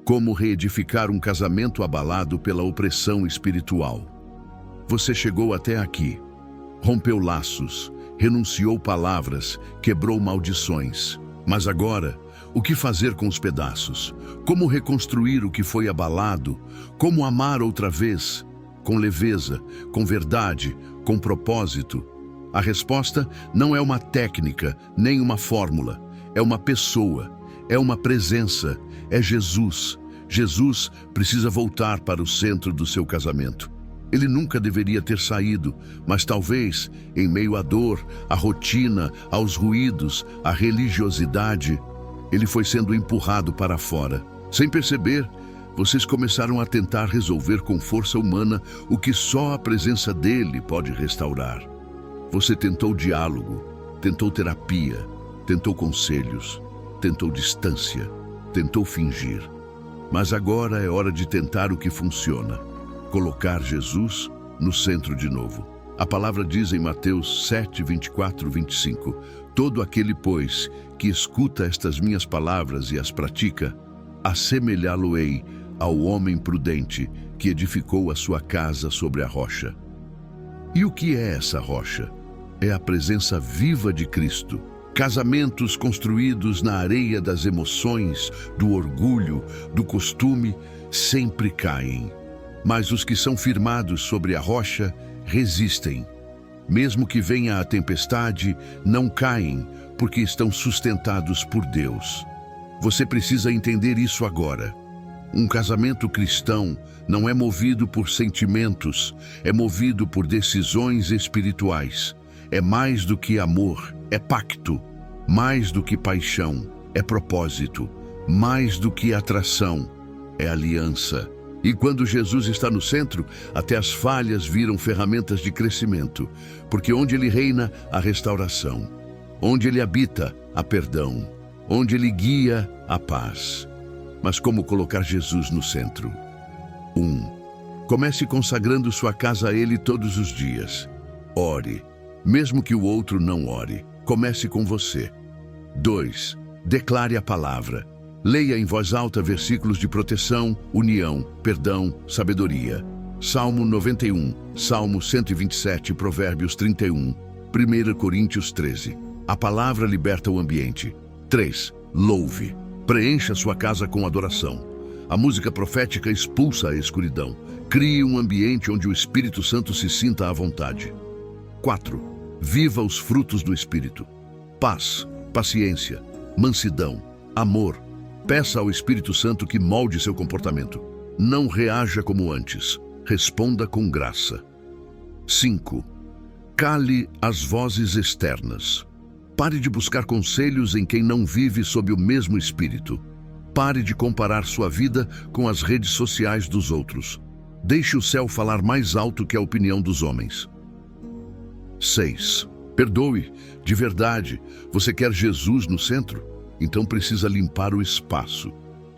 Como reedificar um casamento abalado pela opressão espiritual. Você chegou até aqui, rompeu laços, renunciou palavras, quebrou maldições. Mas agora, o que fazer com os pedaços? Como reconstruir o que foi abalado? Como amar outra vez? Com leveza, com verdade, com propósito? A resposta não é uma técnica, nem uma fórmula. É uma pessoa, é uma presença, é Jesus. Jesus precisa voltar para o centro do seu casamento. Ele nunca deveria ter saído, mas talvez, em meio à dor, à rotina, aos ruídos, à religiosidade, ele foi sendo empurrado para fora. Sem perceber, vocês começaram a tentar resolver com força humana o que só a presença dele pode restaurar. Você tentou diálogo, tentou terapia, tentou conselhos, tentou distância, tentou fingir. Mas agora é hora de tentar o que funciona. Colocar Jesus no centro de novo. A palavra diz em Mateus 7, 24, 25: todo aquele, pois, que escuta estas minhas palavras e as pratica, assemelhá-lo-ei ao homem prudente que edificou a sua casa sobre a rocha. E o que é essa rocha? É a presença viva de Cristo. Casamentos construídos na areia das emoções, do orgulho, do costume, sempre caem. Mas os que são firmados sobre a rocha resistem. Mesmo que venha a tempestade, não caem, porque estão sustentados por Deus. Você precisa entender isso agora. Um casamento cristão não é movido por sentimentos, é movido por decisões espirituais. É mais do que amor, é pacto. Mais do que paixão, é propósito. Mais do que atração, é aliança. E quando Jesus está no centro, até as falhas viram ferramentas de crescimento, porque onde ele reina, há restauração. Onde ele habita, há perdão. Onde ele guia, há paz. Mas como colocar Jesus no centro? 1. Comece consagrando sua casa a ele todos os dias. Ore, mesmo que o outro não ore. Comece com você. 2. Declare a palavra. Leia em voz alta versículos de proteção, união, perdão, sabedoria. Salmo 91, Salmo 127, Provérbios 31, 1 Coríntios 13. A palavra liberta o ambiente. 3. Louve. Preencha sua casa com adoração. A música profética expulsa a escuridão. Crie um ambiente onde o Espírito Santo se sinta à vontade. 4. Viva os frutos do Espírito. Paz, paciência, mansidão, amor. Peça ao Espírito Santo que molde seu comportamento. Não reaja como antes. Responda com graça. 5. Cale as vozes externas. Pare de buscar conselhos em quem não vive sob o mesmo espírito. Pare de comparar sua vida com as redes sociais dos outros. Deixe o céu falar mais alto que a opinião dos homens. 6. Perdoe, de verdade. Você quer Jesus no centro? Então precisa limpar o espaço.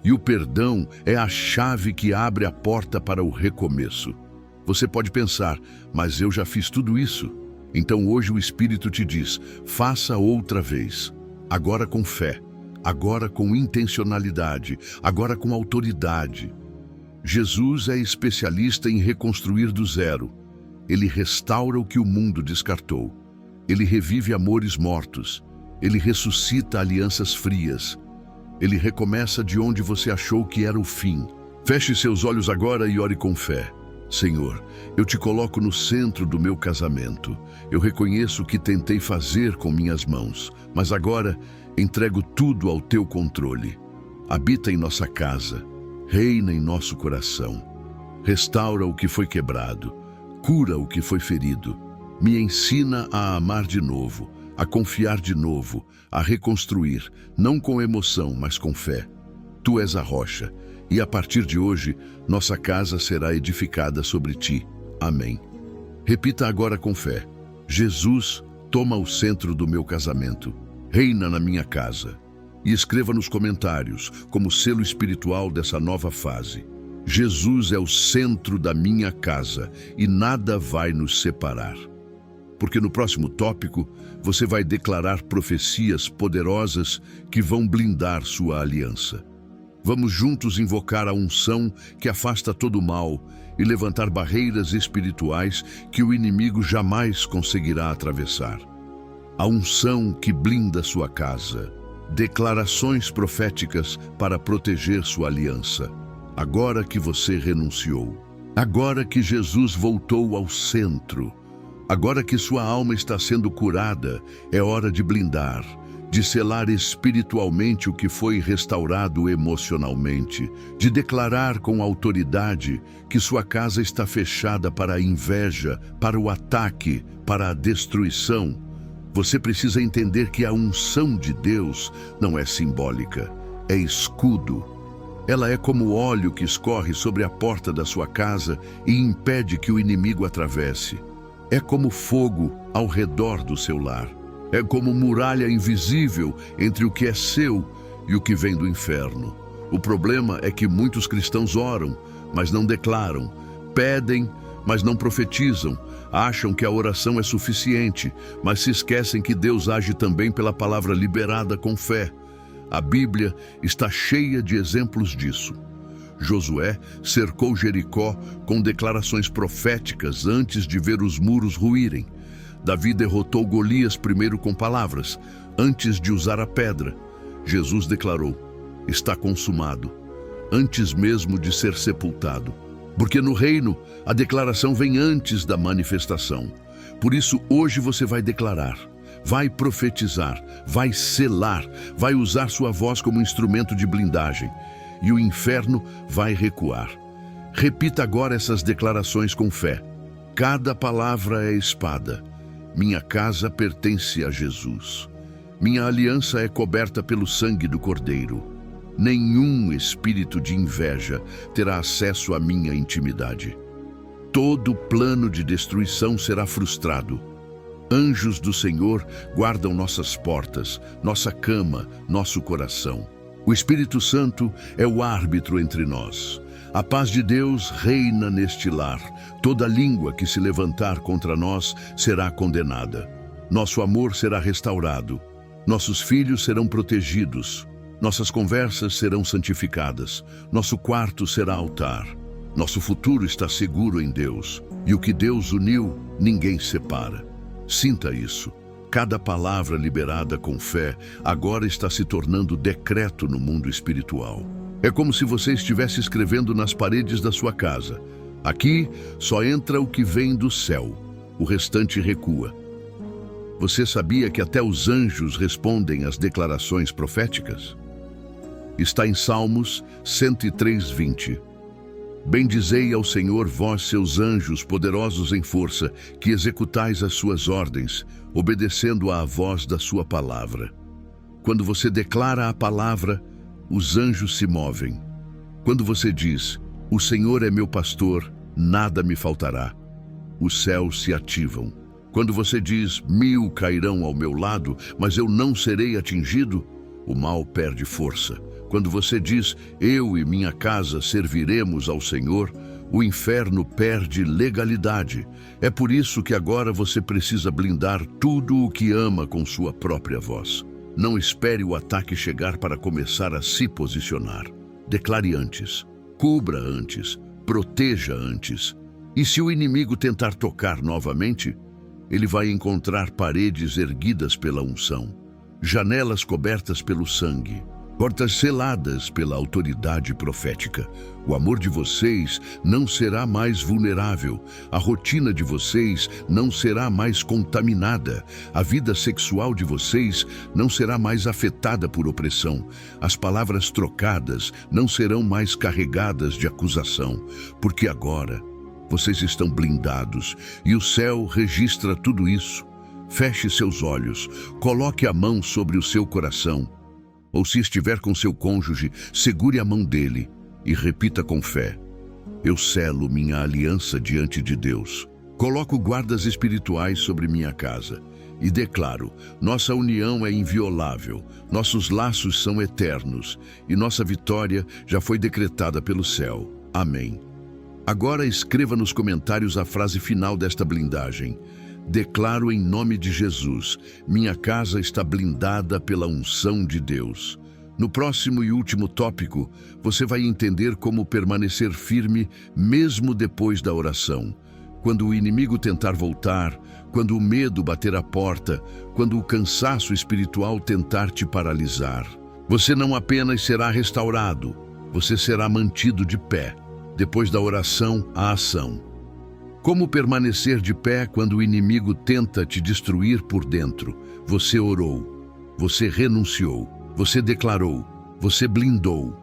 E o perdão é a chave que abre a porta para o recomeço. Você pode pensar, mas eu já fiz tudo isso. Então hoje o Espírito te diz, faça outra vez. Agora com fé, agora com intencionalidade, agora com autoridade. Jesus é especialista em reconstruir do zero. Ele restaura o que o mundo descartou. Ele revive amores mortos. Ele ressuscita alianças frias. Ele recomeça de onde você achou que era o fim. Feche seus olhos agora e ore com fé. Senhor, eu te coloco no centro do meu casamento. Eu reconheço o que tentei fazer com minhas mãos, mas agora entrego tudo ao teu controle. Habita em nossa casa, reina em nosso coração. Restaura o que foi quebrado, cura o que foi ferido. Me ensina a amar de novo, a confiar de novo, a reconstruir, não com emoção, mas com fé. Tu és a rocha, e a partir de hoje, nossa casa será edificada sobre ti. Amém. Repita agora com fé: Jesus, toma o centro do meu casamento, reina na minha casa. E escreva nos comentários, como selo espiritual dessa nova fase: Jesus é o centro da minha casa e nada vai nos separar. Porque no próximo tópico, você vai declarar profecias poderosas que vão blindar sua aliança. Vamos juntos invocar a unção que afasta todo o mal e levantar barreiras espirituais que o inimigo jamais conseguirá atravessar. A unção que blinda sua casa. Declarações proféticas para proteger sua aliança. Agora que você renunciou. Agora que Jesus voltou ao centro. Agora que sua alma está sendo curada, é hora de blindar, de selar espiritualmente o que foi restaurado emocionalmente, de declarar com autoridade que sua casa está fechada para a inveja, para o ataque, para a destruição. Você precisa entender que a unção de Deus não é simbólica, é escudo. Ela é como o óleo que escorre sobre a porta da sua casa e impede que o inimigo atravesse. É como fogo ao redor do seu lar. É como muralha invisível entre o que é seu e o que vem do inferno. O problema é que muitos cristãos oram, mas não declaram, pedem, mas não profetizam, acham que a oração é suficiente, mas se esquecem que Deus age também pela palavra liberada com fé. A Bíblia está cheia de exemplos disso. Josué cercou Jericó com declarações proféticas antes de ver os muros ruírem. Davi derrotou Golias primeiro com palavras, antes de usar a pedra. Jesus declarou: está consumado, antes mesmo de ser sepultado. Porque no reino, a declaração vem antes da manifestação. Por isso, hoje você vai declarar, vai profetizar, vai selar, vai usar sua voz como instrumento de blindagem. E o inferno vai recuar. Repita agora essas declarações com fé. Cada palavra é espada. Minha casa pertence a Jesus. Minha aliança é coberta pelo sangue do Cordeiro. Nenhum espírito de inveja terá acesso à minha intimidade. Todo plano de destruição será frustrado. Anjos do Senhor guardam nossas portas, nossa cama, nosso coração. O Espírito Santo é o árbitro entre nós. A paz de Deus reina neste lar. Toda língua que se levantar contra nós será condenada. Nosso amor será restaurado. Nossos filhos serão protegidos. Nossas conversas serão santificadas. Nosso quarto será altar. Nosso futuro está seguro em Deus. E o que Deus uniu, ninguém separa. Sinta isso. Cada palavra liberada com fé agora está se tornando decreto no mundo espiritual. É como se você estivesse escrevendo nas paredes da sua casa: aqui só entra o que vem do céu, o restante recua. Você sabia que até os anjos respondem às declarações proféticas? Está em Salmos 103:20. Bendizei ao Senhor, vós seus anjos poderosos em força, que executais as suas ordens, obedecendo à voz da sua palavra. Quando você declara a palavra, os anjos se movem. Quando você diz, o Senhor é meu pastor, nada me faltará, os céus se ativam. Quando você diz, 1000 cairão ao meu lado, mas eu não serei atingido, o mal perde força. Quando você diz, eu e minha casa serviremos ao Senhor, o inferno perde legalidade. É por isso que agora você precisa blindar tudo o que ama com sua própria voz. Não espere o ataque chegar para começar a se posicionar. Declare antes, cubra antes, proteja antes. E se o inimigo tentar tocar novamente, ele vai encontrar paredes erguidas pela unção, janelas cobertas pelo sangue, portas seladas pela autoridade profética. O amor de vocês não será mais vulnerável, a rotina de vocês não será mais contaminada, a vida sexual de vocês não será mais afetada por opressão, as palavras trocadas não serão mais carregadas de acusação, porque agora vocês estão blindados e o céu registra tudo isso. Feche seus olhos, coloque a mão sobre o seu coração, ou se estiver com seu cônjuge, segure a mão dele e repita com fé: eu selo minha aliança diante de Deus. Coloco guardas espirituais sobre minha casa e declaro: nossa união é inviolável, nossos laços são eternos e nossa vitória já foi decretada pelo céu. Amém. Agora escreva nos comentários a frase final desta blindagem: declaro em nome de Jesus, minha casa está blindada pela unção de Deus. No próximo e último tópico, você vai entender como permanecer firme mesmo depois da oração. Quando o inimigo tentar voltar, quando o medo bater a porta, quando o cansaço espiritual tentar te paralisar. Você não apenas será restaurado, você será mantido de pé. Depois da oração, a ação. Como permanecer de pé quando o inimigo tenta te destruir por dentro? Você orou, você renunciou, você declarou, você blindou.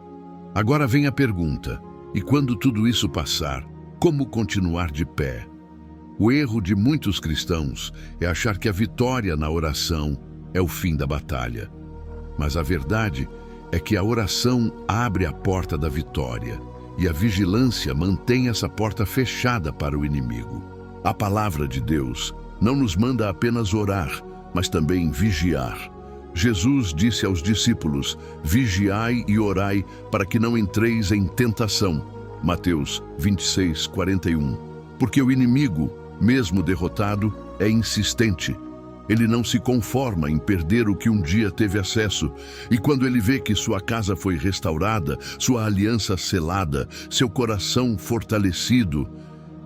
Agora vem a pergunta: e quando tudo isso passar, como continuar de pé? O erro de muitos cristãos é achar que a vitória na oração é o fim da batalha. Mas a verdade é que a oração abre a porta da vitória. E a vigilância mantém essa porta fechada para o inimigo. A palavra de Deus não nos manda apenas orar, mas também vigiar. Jesus disse aos discípulos: vigiai e orai para que não entreis em tentação. Mateus 26:41. Porque o inimigo, mesmo derrotado, é insistente. Ele não se conforma em perder o que um dia teve acesso. E quando ele vê que sua casa foi restaurada, sua aliança selada, seu coração fortalecido,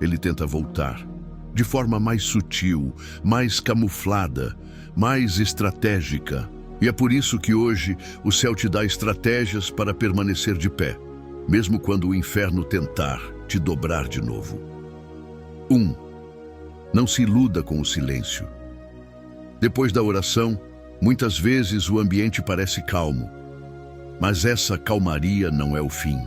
ele tenta voltar. De forma mais sutil, mais camuflada, mais estratégica. E é por isso que hoje o céu te dá estratégias para permanecer de pé, mesmo quando o inferno tentar te dobrar de novo. 1. Não se iluda com o silêncio. Depois da oração, muitas vezes o ambiente parece calmo. Mas essa calmaria não é o fim.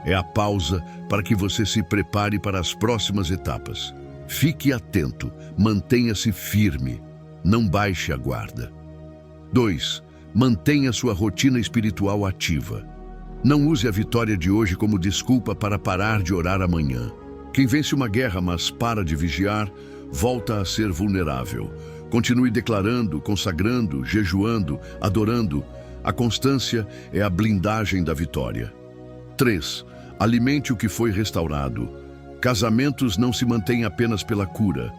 É a pausa para que você se prepare para as próximas etapas. Fique atento, mantenha-se firme, não baixe a guarda. 2. Mantenha sua rotina espiritual ativa. Não use a vitória de hoje como desculpa para parar de orar amanhã. Quem vence uma guerra, mas para de vigiar, volta a ser vulnerável. Continue declarando, consagrando, jejuando, adorando. A constância é a blindagem da vitória. 3. Alimente o que foi restaurado. Casamentos não se mantêm apenas pela cura,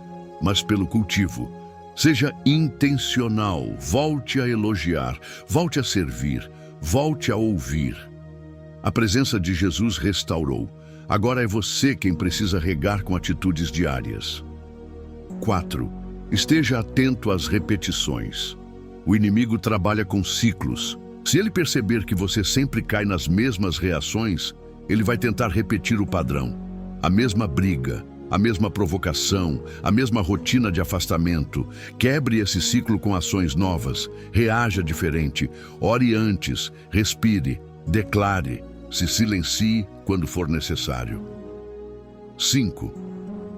mas pelo cultivo. Seja intencional, volte a elogiar, volte a servir, volte a ouvir. A presença de Jesus restaurou. Agora é você quem precisa regar com atitudes diárias. 4. Esteja atento às repetições. O inimigo trabalha com ciclos. Se ele perceber que você sempre cai nas mesmas reações, ele vai tentar repetir o padrão. A mesma briga, a mesma provocação, a mesma rotina de afastamento. Quebre esse ciclo com ações novas. Reaja diferente. Ore antes, respire, declare, se silencie quando for necessário. 5.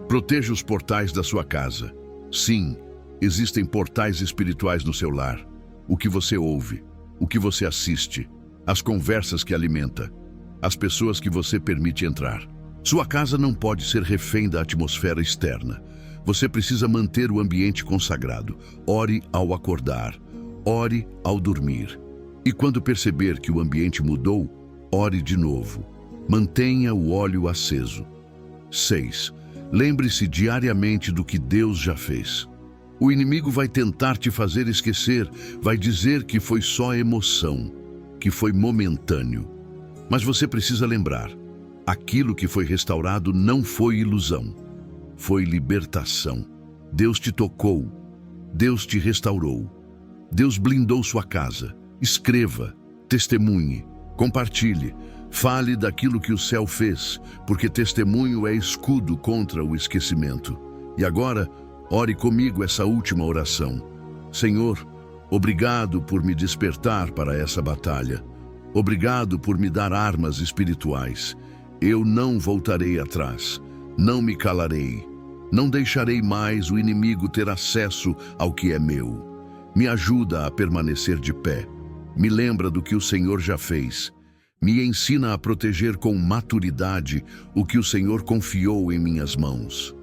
Proteja os portais da sua casa. Sim, existem portais espirituais no seu lar. O que você ouve, o que você assiste, as conversas que alimenta, as pessoas que você permite entrar. Sua casa não pode ser refém da atmosfera externa. Você precisa manter o ambiente consagrado. Ore ao acordar, ore ao dormir. E quando perceber que o ambiente mudou, ore de novo. Mantenha o óleo aceso. 6. Lembre-se diariamente do que Deus já fez. O inimigo vai tentar te fazer esquecer, vai dizer que foi só emoção, que foi momentâneo. Mas você precisa lembrar, aquilo que foi restaurado não foi ilusão, foi libertação. Deus te tocou, Deus te restaurou, Deus blindou sua casa. Escreva, Testemunhe, compartilhe, fale daquilo que o céu fez, porque testemunho é escudo contra o esquecimento. E agora, ore comigo essa última oração. Senhor, obrigado por me despertar para essa batalha. Obrigado por me dar armas espirituais. Eu não voltarei atrás, não me calarei, não deixarei mais o inimigo ter acesso ao que é meu. Me ajuda a permanecer de pé. Me lembra do que o Senhor já fez. Me ensina a proteger com maturidade o que o Senhor confiou em minhas mãos.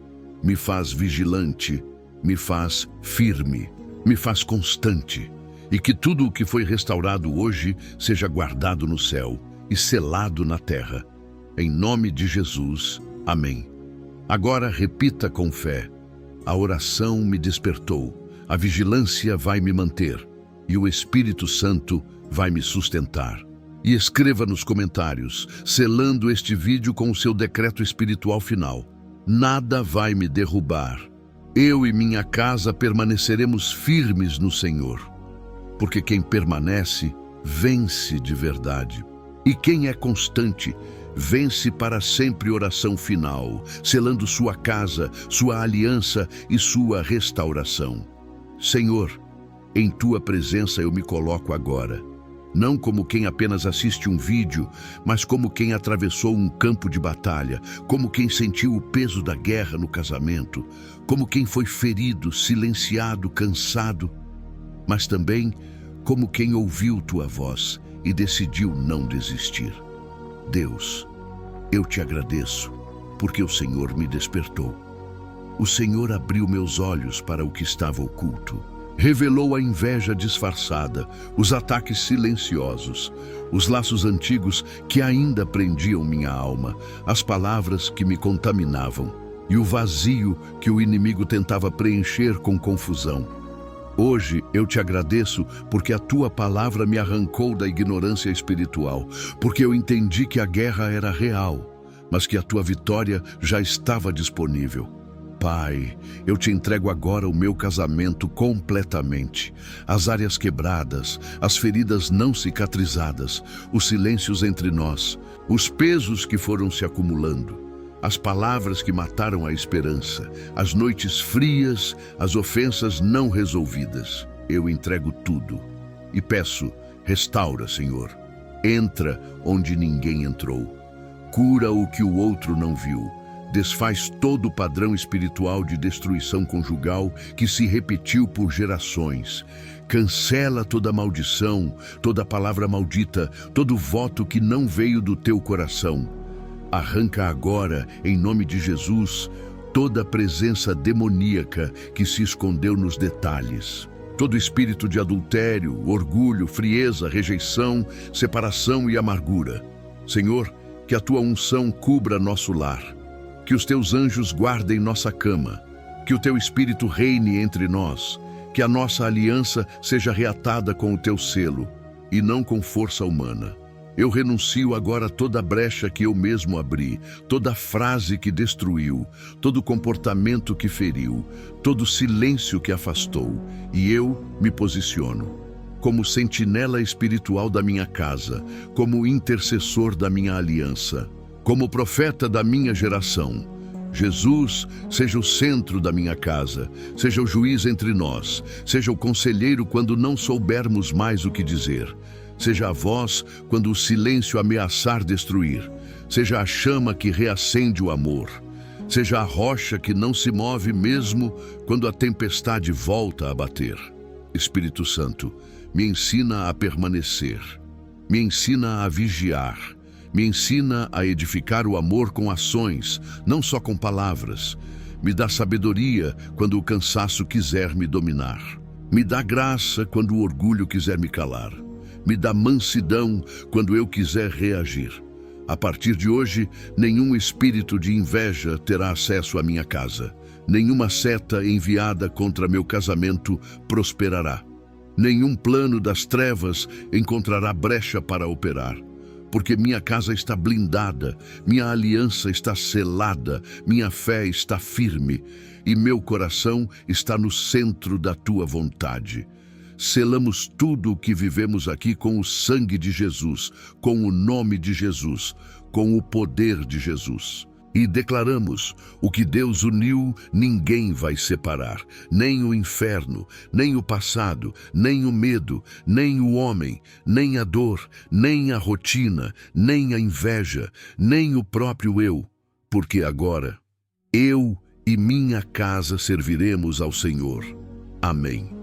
Me faz vigilante, me faz firme, me faz constante. E que tudo o que foi restaurado hoje seja guardado no céu e selado na terra. Em nome de Jesus, amém. Agora repita com fé. A oração me despertou, a vigilância vai me manter e o Espírito Santo vai me sustentar. E escreva nos comentários, selando este vídeo com o seu decreto espiritual final. Nada vai me derrubar. Eu e minha casa permaneceremos firmes no Senhor. Porque quem permanece, vence de verdade. E quem é constante, vence para sempre. Oração final, selando sua casa, sua aliança e sua restauração. Senhor, em tua presença eu me coloco agora. Não como quem apenas assiste um vídeo, mas como quem atravessou um campo de batalha, como quem sentiu o peso da guerra no casamento, como quem foi ferido, silenciado, cansado, mas também como quem ouviu tua voz e decidiu não desistir. Deus, eu te agradeço, porque o Senhor me despertou. O Senhor abriu meus olhos para o que estava oculto. Revelou a inveja disfarçada, os ataques silenciosos, os laços antigos que ainda prendiam minha alma, as palavras que me contaminavam e o vazio que o inimigo tentava preencher com confusão. Hoje eu te agradeço porque a tua palavra me arrancou da ignorância espiritual, porque eu entendi que a guerra era real, mas que a tua vitória já estava disponível. Pai, eu te entrego agora o meu casamento completamente, as áreas quebradas, as feridas não cicatrizadas, os silêncios entre nós, os pesos que foram se acumulando, as palavras que mataram a esperança, as noites frias, as ofensas não resolvidas. Eu entrego tudo e peço, restaura, Senhor. Entra onde ninguém entrou. Cura o que o outro não viu. Desfaz todo o padrão espiritual de destruição conjugal que se repetiu por gerações. Cancela toda maldição, toda palavra maldita, todo voto que não veio do teu coração. Arranca agora, em nome de Jesus, toda presença demoníaca que se escondeu nos detalhes. Todo espírito de adultério, orgulho, frieza, rejeição, separação e amargura. Senhor, que a tua unção cubra nosso lar. Que os teus anjos guardem nossa cama, que o teu Espírito reine entre nós, que a nossa aliança seja reatada com o teu selo, e não com força humana. Eu renuncio agora a toda brecha que eu mesmo abri, toda frase que destruiu, todo comportamento que feriu, todo silêncio que afastou, e eu me posiciono como sentinela espiritual da minha casa, como intercessor da minha aliança, como profeta da minha geração. Jesus seja o centro da minha casa, seja o juiz entre nós, seja o conselheiro quando não soubermos mais o que dizer, seja a voz quando o silêncio ameaçar destruir, seja a chama que reacende o amor, seja a rocha que não se move mesmo quando a tempestade volta a bater. Espírito Santo, me ensina a permanecer, me ensina a vigiar, me ensina a edificar o amor com ações, não só com palavras. Me dá sabedoria quando o cansaço quiser me dominar. Me dá graça quando o orgulho quiser me calar. Me dá mansidão quando eu quiser reagir. A partir de hoje, nenhum espírito de inveja terá acesso à minha casa. Nenhuma seta enviada contra meu casamento prosperará. Nenhum plano das trevas encontrará brecha para operar. Porque minha casa está blindada, minha aliança está selada, minha fé está firme e meu coração está no centro da tua vontade. selamos tudo o que vivemos aqui com o sangue de Jesus, com o nome de Jesus, com o poder de Jesus. E declaramos: o que Deus uniu, ninguém vai separar, nem o inferno, nem o passado, nem o medo, nem o homem, nem a dor, nem a rotina, nem a inveja, nem o próprio eu, porque agora eu e minha casa serviremos ao Senhor. Amém.